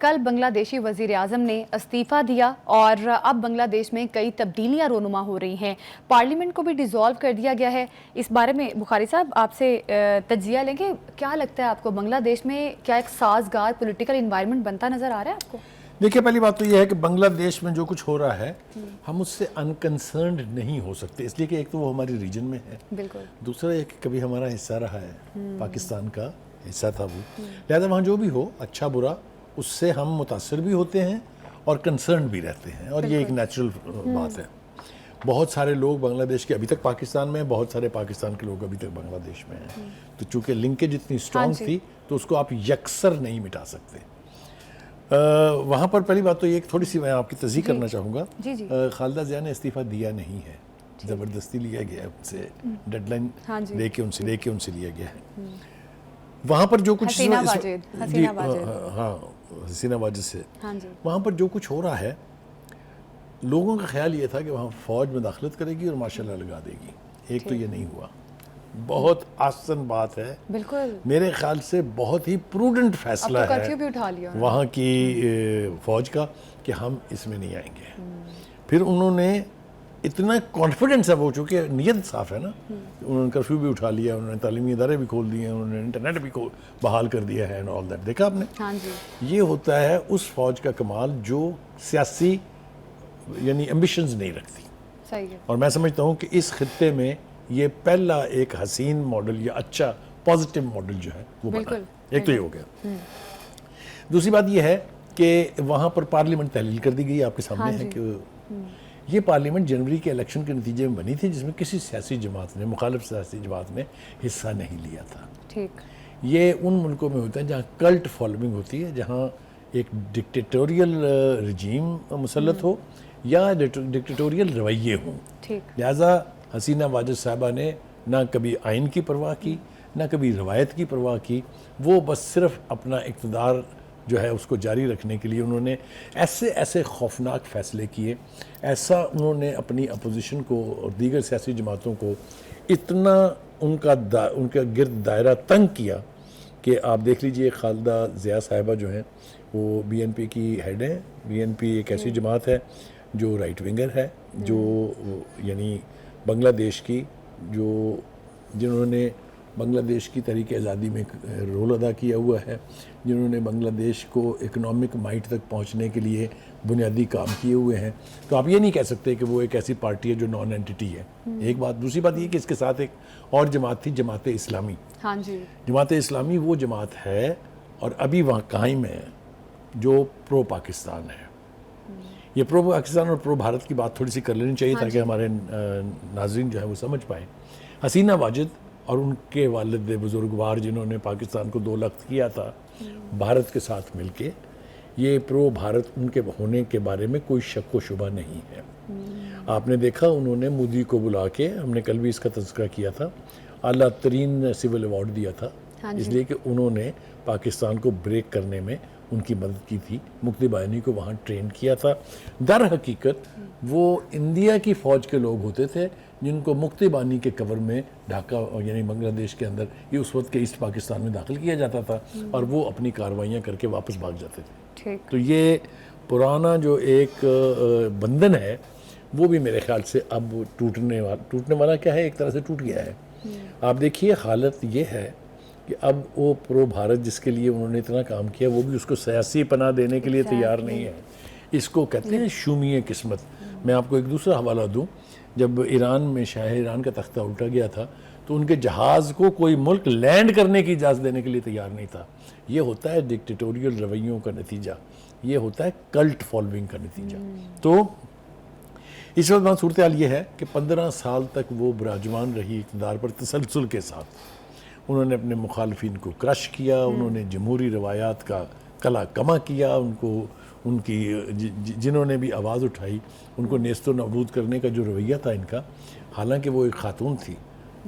कल बांग्लादेशी वज़ीर आज़म ने इस्तीफ़ा दिया और अब बांग्लादेश में कई तब्दीलियां रोनुमा हो रही हैं। पार्लियामेंट को भी डिसॉल्व कर दिया गया है। इस बारे में बुखारी साहब आपसे तज्जिया लेंगे। क्या लगता है आपको, बांग्लादेश में क्या एक साजगार पॉलिटिकल इन्वायरमेंट बनता नज़र आ रहा है आपको? देखिए, पहली बात तो यह है कि बांग्लादेश में जो कुछ हो रहा है हम उससे अनकंसर्न्ड नहीं हो सकते, इसलिए कि एक तो वो हमारे रीजन में है, बिल्कुल। दूसरा एक कभी हमारा हिस्सा रहा है, पाकिस्तान का हिस्सा था वो, लिहाजा वहाँ जो भी हो अच्छा बुरा उससे हम मुतासर भी होते हैं और कंसर्न भी रहते हैं, और ये एक नेचुरल बात है। बहुत सारे लोग बांग्लादेश के अभी तक पाकिस्तान में हैं, बहुत सारे पाकिस्तान के लोग अभी तक बांग्लादेश में हैं। तो चूंकि लिंकेज इतनी स्ट्रॉन्ग थी तो उसको आप यकसर नहीं मिटा सकते। वहाँ पर पहली बात तो ये थोड़ी सी मैं आपकी तस्दीक करना चाहूँगा। खालिदा जिया ने इस्तीफ़ा दिया नहीं है, ज़बरदस्ती लिया गया है उनसे, डेडलाइन लेके उनसे लिया गया है। वहाँ पर जो कुछ हसीना वाजिद से वहाँ पर जो कुछ हो रहा है, लोगों का ख्याल ये था कि वहाँ फ़ौज में दाखिलत करेगी और माशाल्लाह लगा देगी। एक तो ये नहीं हुआ, बहुत आसान बात है, बिल्कुल मेरे ख्याल से बहुत ही प्रूडेंट फैसला तो है भी उठा लिया वहाँ की फ़ौज का कि हम इसमें नहीं आएंगे। फिर उन्होंने इतना कॉन्फिडेंस है वो, चूँकि नीयत साफ़ है ना, उन्होंने कर्फ्यू भी उठा लिया, उन्होंने तालीमी इदारे भी खोल दिए, उन्होंने इंटरनेट भी बहाल कर दिया है एंड ऑल दैट। देखा आपने? हाँ जी। ये होता है उस फ़ौज का कमाल जो सियासी यानी एम्बिशंस नहीं रखती। सही है। और मैं समझता हूँ कि इस खित्ते में ये पहला एक हसीन मॉडल या अच्छा पॉजिटिव मॉडल जो है वो बना है। एक तो ये हो गया। दूसरी बात ये है कि वहाँ पर पार्लियामेंट तहलील कर दी गई, आपके सामने है कि ये पार्लियामेंट जनवरी के इलेक्शन के नतीजे में बनी थी, जिसमें किसी सियासी जमात ने, मुखालिफ सियासी जमात ने हिस्सा नहीं लिया था। ठीक। ये उन मुल्कों में होता है जहाँ कल्ट फॉलोइंग होती है, जहाँ एक डिक्टेटोरियल रजीम मुसल्लत हो या डिक्टेटोरियल रवैये हों। लिहाजा हसीना वाजिद साहबा ने ना कभी आइन की परवाह की, ना कभी रवायत की परवाह की, वो बस सिर्फ अपना इक़्तिदार जो है उसको जारी रखने के लिए उन्होंने ऐसे ऐसे खौफनाक फ़ैसले किए, ऐसा उन्होंने अपनी अपोजिशन को और दीगर सियासी जमातों को इतना उनका गिरद दायरा तंग किया कि आप देख लीजिए, खालिदा जिया साहिबा जो हैं वो BNP की हेड हैं। BNP एक ऐसी जमात है जो राइट विंगर है, जो यानी बांग्लादेश की जिन्होंने बांग्लादेश की तहरीक आज़ादी में रोल अदा किया हुआ है, जिन्होंने बांग्लादेश को इकोनॉमिक माइट तक पहुंचने के लिए बुनियादी काम किए हुए हैं। तो आप ये नहीं कह सकते कि वो एक ऐसी पार्टी है जो नॉन एंटिटी है। एक बात। दूसरी बात ये कि इसके साथ एक और जमात थी, जमात इस्लामी। हाँ जी। जमात इस्लामी वो जमात है और अभी वहाँ कायम है जो प्रो पाकिस्तान है। ये प्रो पाकिस्तान और प्रो भारत की बात थोड़ी सी कर लेनी चाहिए ताकि हमारे नाज़रीन जो है वो समझ पाएँ। हसीना वाजिद और उनके वालिद बुजुर्गवार जिन्होंने पाकिस्तान को 2 लख्त किया था भारत के साथ मिलके, ये प्रो भारत उनके होने के बारे में कोई शक व शुबा नहीं है। आपने देखा उन्होंने मोदी को बुला के, हमने कल भी इसका तज़किरा किया था, आला तरीन सिविल अवार्ड दिया था, इसलिए कि उन्होंने पाकिस्तान को ब्रेक करने में उनकी मदद की थी, मुक्ति बाहिनी को वहाँ ट्रेन किया था। दर हकीकत वो इंडिया की फ़ौज के लोग होते थे जिनको मुक्ति बाहिनी के कवर में ढाका यानी बांग्लादेश के अंदर, ये उस वक्त के ईस्ट पाकिस्तान में दाखिल किया जाता था और वो अपनी कार्रवाइयाँ करके वापस भाग जाते थे। तो ये पुराना जो एक बंधन है वो भी मेरे ख्याल से अब टूटने वाला क्या है, एक तरह से टूट गया है। आप देखिए, हालत ये है कि अब वो प्रो भारत जिसके लिए उन्होंने इतना काम किया, वो भी उसको सियासी पनाह देने के लिए तैयार नहीं है। इसको कहते हैं शूमीय किस्मत। मैं आपको एक दूसरा हवाला दूं, जब ईरान में शाह ईरान का तख्ता उल्टा गया था तो उनके जहाज़ को कोई मुल्क लैंड करने की इजाज़त देने के लिए तैयार नहीं था। ये होता है डिक्टेटोरियल रवैयों का नतीजा, ये होता है कल्ट फॉलोइंग का नतीजा। तो इस वक्त सूरत हाल ये है कि 15 साल तक वो विराजमान रही इक़्तिदार पर तसलसल के साथ। उन्होंने अपने मुखालफिन को क्रश किया, उन्होंने जमहूरी रवायात का कला कमा किया, जिन्होंने भी आवाज़ उठाई उनको नेस्तो नाबूद करने का जो रवैया था इनका, हालांकि वो एक खातून थी,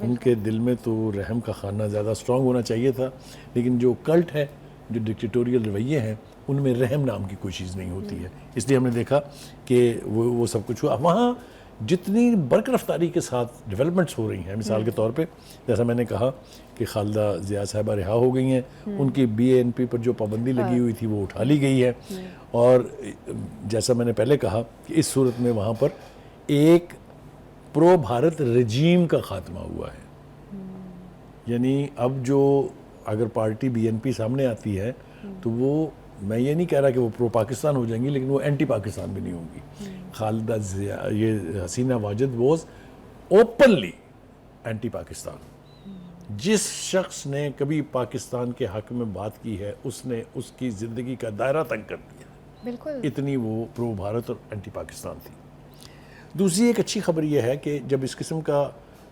उनके दिल में तो रहम का खाना ज़्यादा स्ट्रॉन्ग होना चाहिए था, लेकिन जो कल्ट है, जो डिक्टेटोरियल रवैये हैं, उनमें रहम नाम की कोई चीज़ नहीं होती है। इसलिए हमने देखा कि वो सब कुछ हुआ। वहाँ जितनी बरक रफ्तारी के साथ डेवलपमेंट्स हो रही हैं, मिसाल के तौर पे जैसा मैंने कहा कि खालिदा ज़िया साहिबा रिहा हो गई हैं, उनकी BANP पर जो पाबंदी लगी हुई थी वो उठा ली गई है, और जैसा मैंने पहले कहा कि इस सूरत में वहाँ पर एक प्रो भारत रजीम का खात्मा हुआ है। यानी अब जो अगर पार्टी BNP सामने आती है तो वो, मैं ये नहीं कह रहा कि वो प्रो पाकिस्तान हो जाएंगी, लेकिन वो एंटी पाकिस्तान भी नहीं होंगी। खालिदा ज़िया, ये Hasina Wajid was openly anti Pakistan. जिस शख्स ने कभी पाकिस्तान के हक में बात की है उसने उसकी ज़िंदगी का दायरा तंग कर दिया, बिल्कुल। इतनी वो प्रो भारत और एंटी पाकिस्तान थी। दूसरी एक अच्छी खबर यह है कि जब इस किस्म का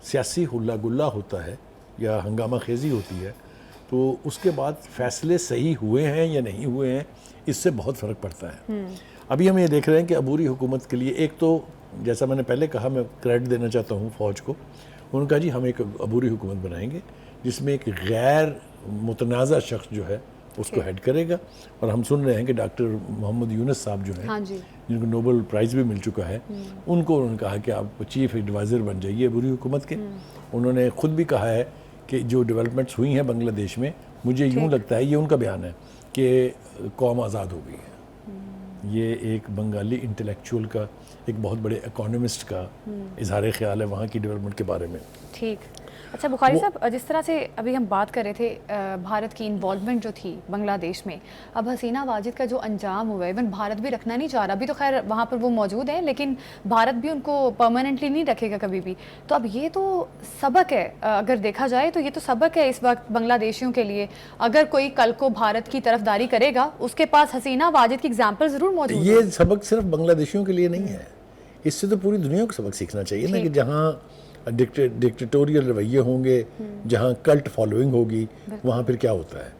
सियासी हुल्ला गुल्ला होता है या हंगामा खेजी होती है तो उसके बाद फैसले सही हुए हैं या नहीं हुए हैं, इससे बहुत फ़र्क पड़ता है। अभी हम ये देख रहे हैं कि अबूरी हुकूमत के लिए, एक तो जैसा मैंने पहले कहा, मैं क्रेडिट देना चाहता हूँ फ़ौज को, उन्होंने कहा जी हम एक अबूरी हुकूमत बनाएंगे जिसमें एक गैर मुतनाज़ा शख्स जो है उसको हेड करेगा। और हम सुन रहे हैं कि डॉक्टर मोहम्मद यूनुस साहब जो हैं, हाँ जी, जिनको नोबेल प्राइज़ भी मिल चुका है, उनको उन्होंने कहा कि आप चीफ एडवाइज़र बन जाइए अबूरी हुकूमत के। उन्होंने ख़ुद भी कहा है कि जो डेवलपमेंट्स हुई हैं बांग्लादेश में, मुझे यूँ लगता है, ये उनका बयान है कि कौम आज़ाद हो गई है। ये एक बंगाली इंटेलेक्चुअल का, एक बहुत बड़े इकोनॉमिस्ट का इजहार ख्याल है वहाँ की डेवलपमेंट के बारे में। ठीक। अच्छा बुखारी साहब, जिस तरह से अभी हम बात कर रहे थे भारत की इन्वॉल्वमेंट जो थी बांग्लादेश में, अब हसीना वाजिद का जो अंजाम हुआ है, इवन भारत भी रखना नहीं चाह रहा। अभी तो खैर वहाँ पर वो मौजूद है, लेकिन भारत भी उनको परमानेंटली नहीं रखेगा कभी भी। तो अब ये तो सबक है, अगर देखा जाए तो ये तो सबक है इस वक्त बांग्लादेशियों के लिए। अगर कोई कल को भारत की तरफदारी करेगा, उसके पास हसीना वाजिद की एग्जाम्पल ज़रूर मौजूद है। ये सबक सिर्फ बांग्लादेशियों के लिए नहीं है, इससे तो पूरी दुनिया को सबक सीखना चाहिए ना, कि जहाँ डिक्टेटोरियल रवैये होंगे, जहाँ कल्ट फॉलोइंग होगी, वहाँ फिर क्या होता है।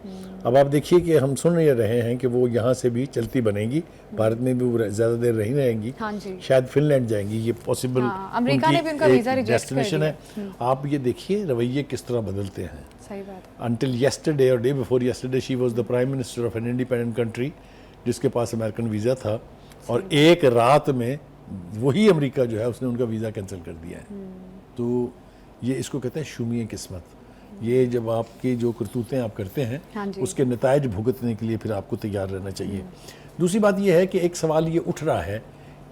अब आप देखिए कि हम सुन रहे हैं कि वो यहाँ से भी चलती बनेगी, भारत में भी वो ज़्यादा देर नहीं रहेंगी, हाँ जी, शायद फिनलैंड जाएंगी, ये पॉसिबल अमेरिका ने भी उनका वीज़ा रिजेक्ट कर डेस्टिनेशन है। आप ये देखिए रवैये किस तरह बदलते हैं। सही बात है। Until yesterday or day before yesterday she was the prime minister of an independent country जिसके पास अमेरिकन वीज़ा था, और एक रात में वही अमेरिका जो है उसने उनका वीज़ा कैंसिल कर दिया है। तो ये इसको कहते हैं शुमी किस्मत। ये जब आपकी जो करतूतें आप करते हैं, हाँ उसके नतायज भुगतने के लिए फिर आपको तैयार रहना चाहिए। दूसरी बात यह है कि एक सवाल ये उठ रहा है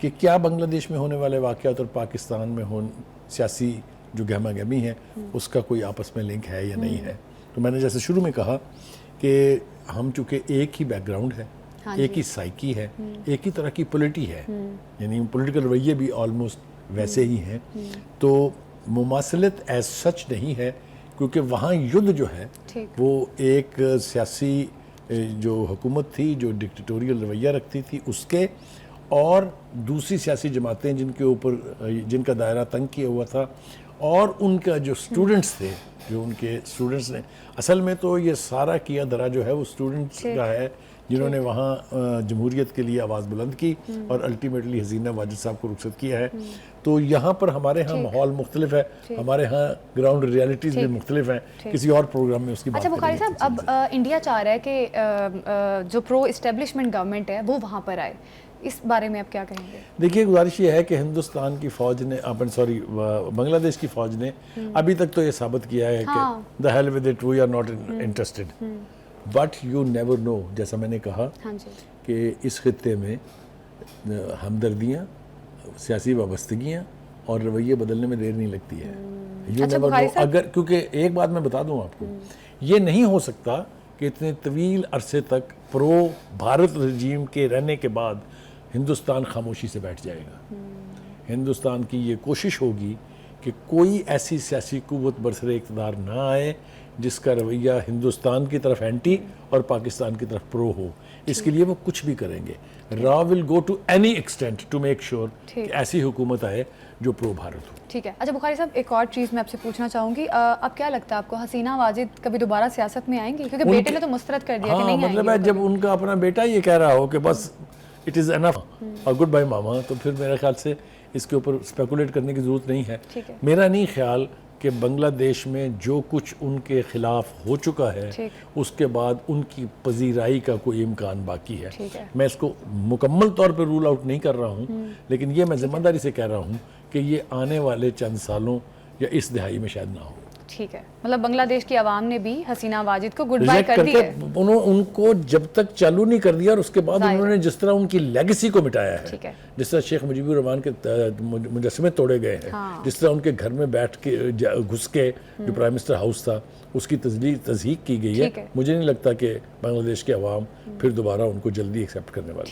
कि क्या बांग्लादेश में होने वाले वाक़यात और पाकिस्तान में सियासी जो गहमा गहमी है उसका कोई आपस में लिंक है या नहीं है। तो मैंने जैसे शुरू में कहा कि हम चूँकि एक ही बैकग्राउंड है, हाँ एक ही साइकी है, एक ही तरह की पॉलिटी है, यानी पॉलिटिकल रवैये भी ऑलमोस्ट वैसे ही हैं, तो मुमासलत एज सच नहीं है, क्योंकि वहाँ युद्ध जो है वो एक सियासी जो हुकूमत थी जो डिक्टेटोरियल रवैया रखती थी उसके, और दूसरी सियासी जमातें जिनके ऊपर जिनका दायरा तंग किया हुआ था, और उनका जो स्टूडेंट्स थे, जो उनके स्टूडेंट्स ने, असल में तो ये सारा किया धरा जो है वो स्टूडेंट्स का है, जिन्होंने वहाँ जमहूरियत के लिए आवाज़ बुलंद की और अल्टीमेटली हसीना वाजिद साहब को रुखसत किया है। तो यहाँ पर हमारे यहाँ माहौल मुख्तलिफ है, हमारे यहाँ ग्राउंड रियलिटीज़ भी मुख्तलिफ हैं, किसी और प्रोग्राम में उसकी बात अच्छा बुखारी साहब, अब इंडिया चाह रहा है कि जो प्रो इस्टेब्लिशमेंट गवर्नमेंट है वो वहाँ पर आए, इस बारे में आप क्या कहेंगे? देखिए, गुजारिश ये है कि हिंदुस्तान की फ़ौज ने, बांग्लादेश की फ़ौज ने अभी तक तो ये साबित किया है कि the hell with it, we are not interested, but you never know. जैसा मैंने कहा कि इस खित्ते में हमदर्दियाँ, सियासी वाबस्तगियाँ और रवैये बदलने में देर नहीं लगती है। You never no. अगर, क्योंकि एक बात मैं बता दूं आपको, ये नहीं हो सकता कि इतने तवील अरसे तक प्रो भारत रजीम के रहने के बाद हिंदुस्तान खामोशी से बैठ जाएगा। हिंदुस्तान की ये कोशिश होगी कि कोई ऐसी सियासी कुव्वत बरसरे इक़्तिदार ना आए जिसका रवैया हिंदुस्तान की तरफ एंटी और पाकिस्तान की तरफ प्रो हो। इसके लिए वो कुछ भी करेंगे। रॉ will go to any extent to make sure कि ऐसी हुकूमत आए जो प्रो भारत हो। ठीक है। अच्छा बुखारी साहब, एक और चीज़ मैं आपसे पूछना चाहूँगी, अब क्या लगता है आपको, हसीना वाजिद कभी दोबारा सियासत में आएंगी? क्योंकि बेटे ने तो मुस्तरद कर दिया कि नहीं आएंगे। मतलब है जब उनका अपना बेटा ये कह रहा हो कि बस इट इज़ एनफ और गुड बाय मामा, तो फिर मेरे ख्याल से इसके ऊपर स्पेकुलेट करने की ज़रूरत नहीं है। मेरा नहीं ख्याल कि बांग्लादेश में जो कुछ उनके खिलाफ हो चुका है उसके बाद उनकी पजीराई का कोई इम्कान बाकी है। मैं इसको मुकम्मल तौर पर रूल आउट नहीं कर रहा हूँ, लेकिन ये मैं ज़िम्मेदारी से कह रहा हूँ कि ये आने वाले चंद सालों या इस दिहाई में शायद ना हो। ठीक है, मतलब बांग्लादेश की आवाम ने भी हसीना वाजिद को गुड बाय रिजेक्ट कर दी है। करके उनको जब तक चालू नहीं कर दिया और उसके बाद जाहिर है। उन्होंने जिस तरह उनकी लेगेसी को मिटाया ठीक है, है। जिस तरह शेख मुजीबुर रहमान के मुजस्समे तोड़े गए हैं, हाँ। जिस तरह उनके घर में बैठ के घुस के जो प्राइम मिनिस्टर हाउस था उसकी तज़हीक की गई ठीक है, है। मुझे नहीं लगता कि बांग्लादेश के अवाम फिर दोबारा उनको जल्दी एक्सेप्ट करने वाले हैं।